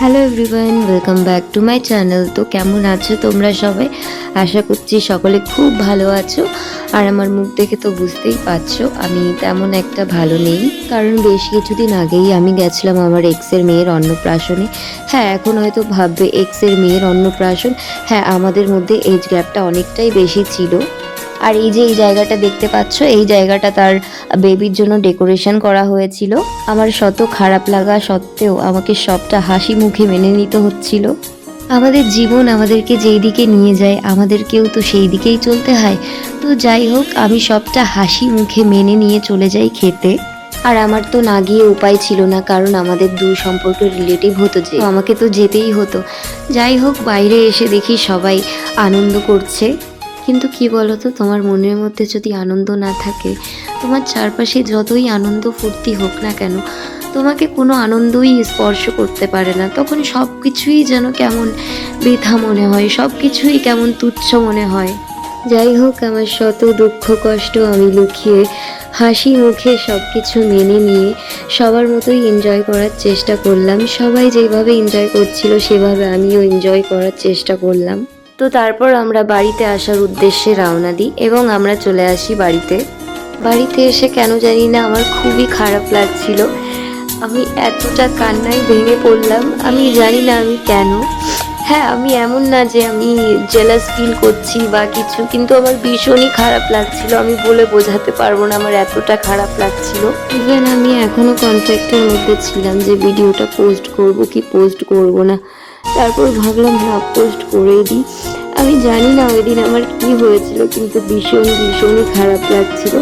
Hello everyone, welcome back to my channel. তো কেমন আছো তোমরা সবাই? আশা করছি সকলে খুব ভালো আছো। আর আমার মুখ দেখে তো বুঝতেই পারছো আমি তেমন একটা ভালো নেই, কারণ বেশ কিছুদিন আগেই আমি গেছিলাম আমার এক্সের মেয়ের অন্নপ্রাশনে। হ্যাঁ, এখন হয়তো ভাববে এক্সের মেয়ের অন্নপ্রাশন, হ্যাঁ আমাদের মধ্যে এজ গ্যাপটা অনেকটাই বেশি ছিল। আর এই যে এই জায়গাটা দেখতে পাচ্ছ, এই জায়গাটা তার বেবির জন্য ডেকোরেশন করা হয়েছিল। আমার শত খারাপ লাগা সত্ত্বেও আমাকে সবটা হাসি মুখে মেনে নিতে হচ্ছিল। আমাদের জীবন আমাদেরকে যেই দিকে নিয়ে যায় আমাদেরকেও তো সেই দিকেই চলতে হয়। তো যাই হোক, আমি সবটা হাসি মুখে মেনে নিয়ে চলে যাই খেতে। আর আমার তো না গিয়ে উপায় ছিল না, কারণ আমাদের দূর সম্পর্কের রিলেটিভ হতো, যে তো আমাকে তো যেতেই হতো। যাই হোক, বাইরে এসে দেখি সবাই আনন্দ করছে। কিন্তু কি বলতো, তোমার মনের মধ্যে যদি আনন্দ না থাকে, তোমার চারপাশে যতই আনন্দ ফুর্তি হোক না কেন, তোমাকে কোনো আনন্দই স্পর্শ করতে পারে না। তখন সব কিছুই যেন কেমন বৃথা মনে হয়, সব কিছুই কেমন তুচ্ছ মনে হয়। যাই হোক, আমার শত দুঃখ কষ্ট আমি লুকিয়ে হাসি মুখে সব কিছু মেনে নিয়ে সবার মতোই এনজয় করার চেষ্টা করলাম। সবাই যেভাবে এনজয় করছিল সেভাবে আমিও এনজয় করার চেষ্টা করলাম। তো তারপর আমরা বাড়িতে আসার উদ্দেশ্যে রওনা দিই এবং আমরা চলে আসি বাড়িতে। বাড়িতে এসে কেন জানি না আমার খুবই খারাপ লাগছিল। আমি এতটা কান্নায় ভেঙে পড়লাম, আমি জানি না আমি কেন। হ্যাঁ, আমি এমন না যে আমি জেলাস ফিল করছি বা কিছু, কিন্তু আমার ভীষণই খারাপ লাগছিল। আমি বলে বোঝাতে পারবো না আমার এতটা খারাপ লাগছিল। ইভেন আমি এখনো কনফ্লিক্টের মধ্যে ছিলাম যে ভিডিওটা পোস্ট করব কি পোস্ট করব না। তারপর ভাবলাম না, পোস্ট করেই দিই। আমি জানি না ওই দিন আমার কি হয়েছিল, কিন্তু ভীষণই খারাপ লাগছিল।